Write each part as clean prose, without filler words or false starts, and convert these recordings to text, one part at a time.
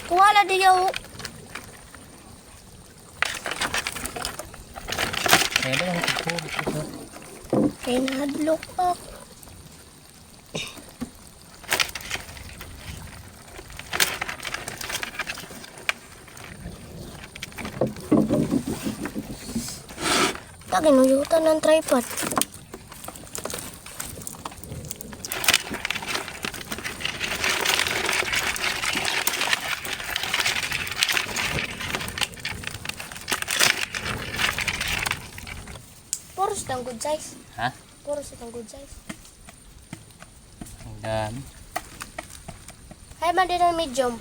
Wala diyaw. Ayan lang, ito. Kaya nahadlok ako. Ginuyutan ng tripod. Puros itong good size. Ha? Puros itong good size. Ang dami. Kaya man din ang medium.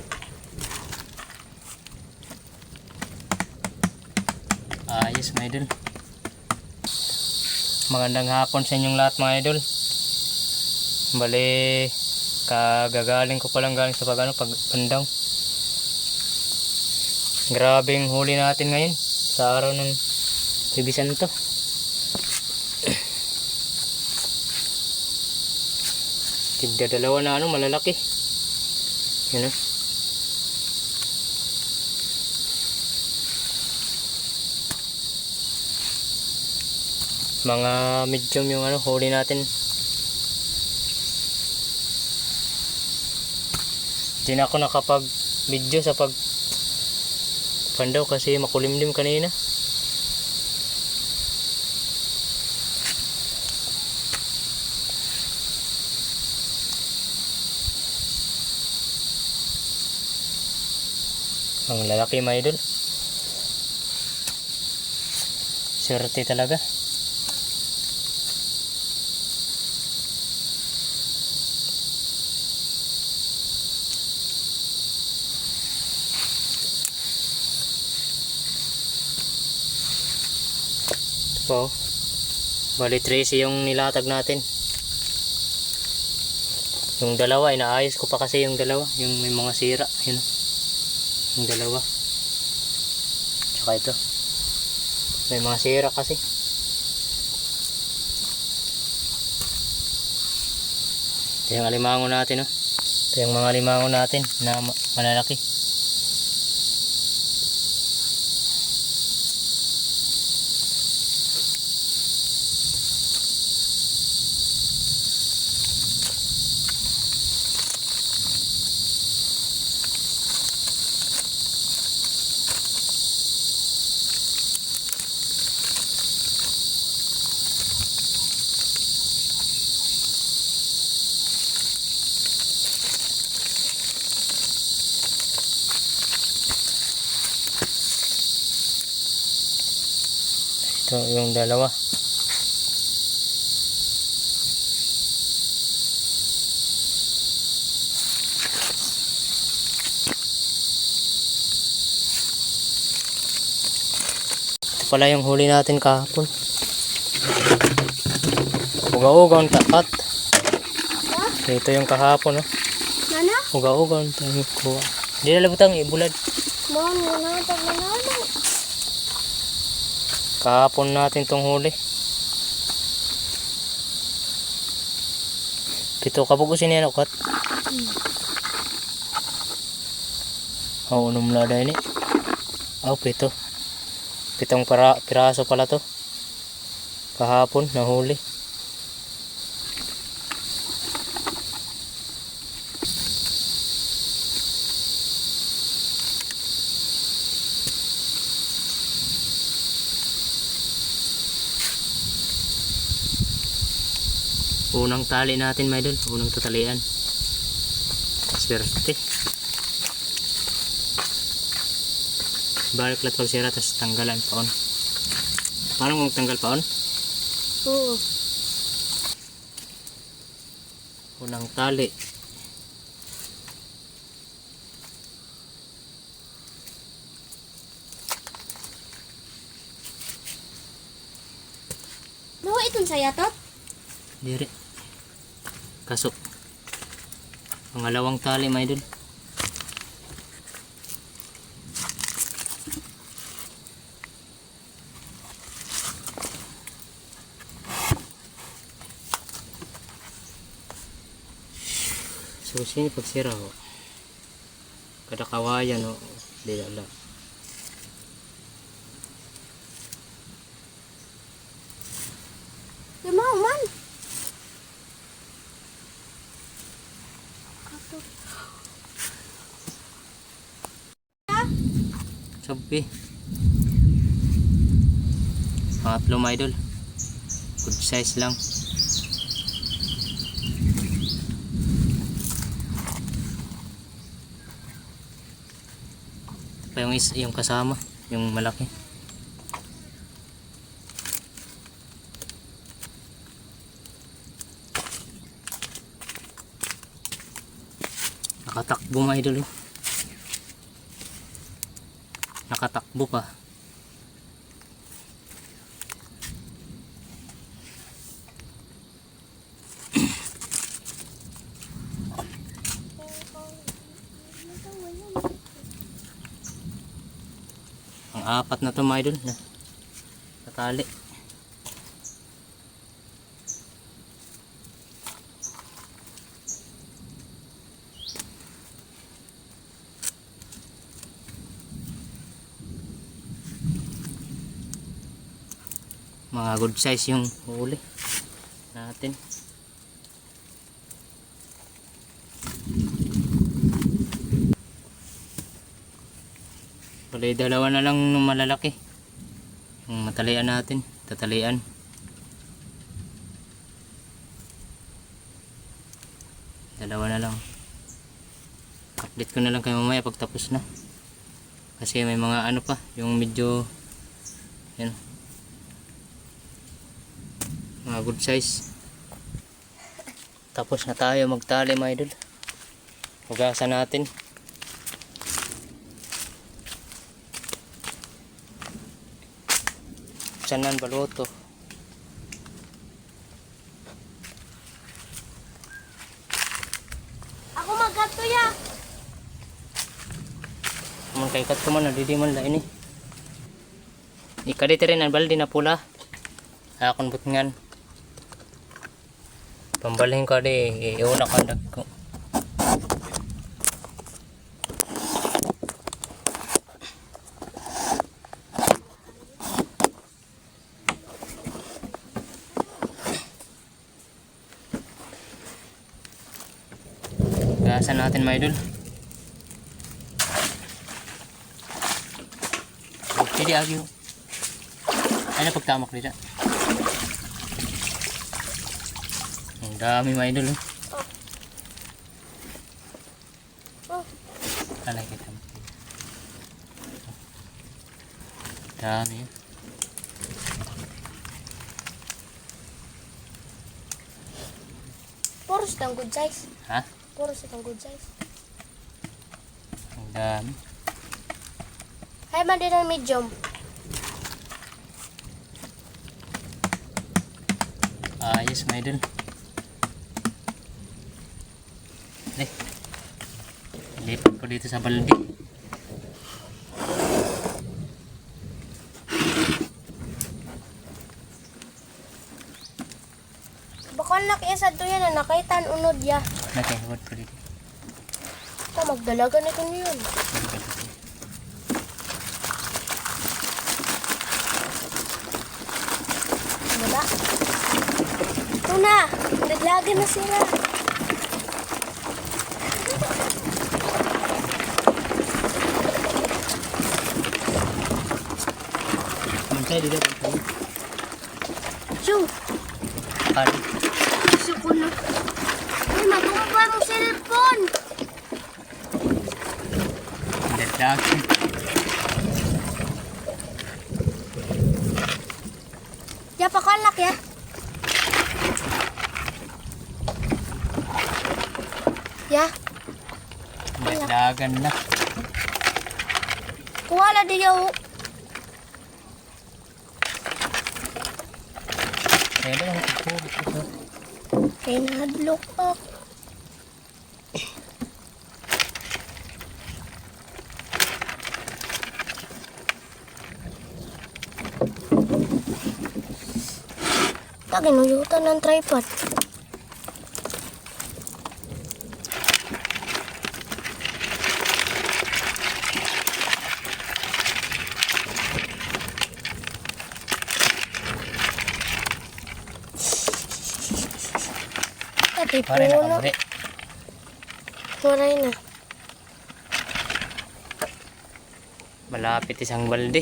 Ayos mga idol. Magandang hapon sa inyong lahat mga idol. Bali, kagagaling ko palang galing sa pagbandaw. Grabing huli natin ngayon sa araw ng bibisan to. Tigda dalawa na malalaki. Yun o. Mga medium yung huli natin. Hindi na ako nakapag video sa pandaw kasi makulimlim kanina. Ang lalaki mga idol. Swerte talaga. Po. Bali 13 yung nilatag natin. Yung dalawa inaayos ko pa kasi yung dalawa, yung may mga sira, yun. Yung dalawa. Tsaka ito. May mga sira kasi. Ito yung alimango natin, oh. Ito yung mga alimango natin na malalaki. Ito yung dalawa. Ito pala yung huli natin kahapon. Uga-uga ang tapat. Ito yung kahapon, oh. Nana? Uga-uga ang tayo kuha. Hindi na labutang ibulad. Mom, wala na manalo. Kahapon natin tong huli. Pito kabugusin yan ukat. Unom na dahil eh. Pito. Pitong piraso pala to. Kahapon nahuli. Unang tali natin may dun, unang tatalian. Swerte. Balik lang pag sira, tapos tanggalan paon. Paano mong tanggal paon? Oo. Unang tali. No, itong sayatot? Diri. Kasok. Pangalawang tali may dun. So sini pagsira ho. Kada kawayan o. Di ala. Di mau man. Sabi. Pangatlo mga idol. Good size lang. Pa yung kasama, yung malaki. Nakatakbo mga idol. Oh. Nakatakbo pa. Ang apat na to mga idol na natali. Mga good size yung huli natin. Kulay dalawa na lang ng malalaki. Yung matalian natin, tatalian. Dalawa na lang. Update ko na lang kayo mamaya pag tapos na. Kasi may mga ano pa, yung medyo yan. Mga good size. Tapos na tayo magtali mga idol. Hugasan natin. Sanan baluto. Ako magato ya. Naman kay kat ko man nadidi man la ini. Ikadit rin ang baldi na pula. Akon butngan. Pambalhin ko di iuna ka ko. Gasan natin mga idol. Jadi agyo. Ano pagtamak dito? Ang dami mga idol. Oh. Alay kita. Dami. Poros itong good size. Ha? Poros itong good size. Ang dami. Hay man din ang medium. Ayos mga idol. Lipat ko dito sa balde. Bakal nakiisa to yan na nakaitan unod ya. Nakihawad ko dito. Ito magdalaga na ito yun. Wala. Ito na. Naglaga na sila. Mantay dito. Shoo. Kali. Gusto ko na. Ay, matumba ang cellphone. Dagdag. Ya, pakalak ya. Ya. Dagdagan na. Kuwala di yaw. Kaya lang ako dito. Kaya nahadlok ako. Ginuyutan ng tripod. Di Maray na puno. kamari. Maray na. Malapit isang balde.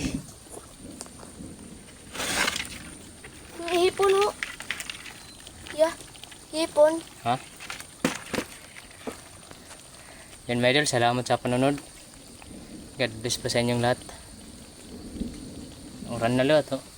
Hipon ho. Yeah. Hipon. Ha? Yan mga idol, salamat sa panonood. God bless po sa inyong lahat. Oran na lahat, oh.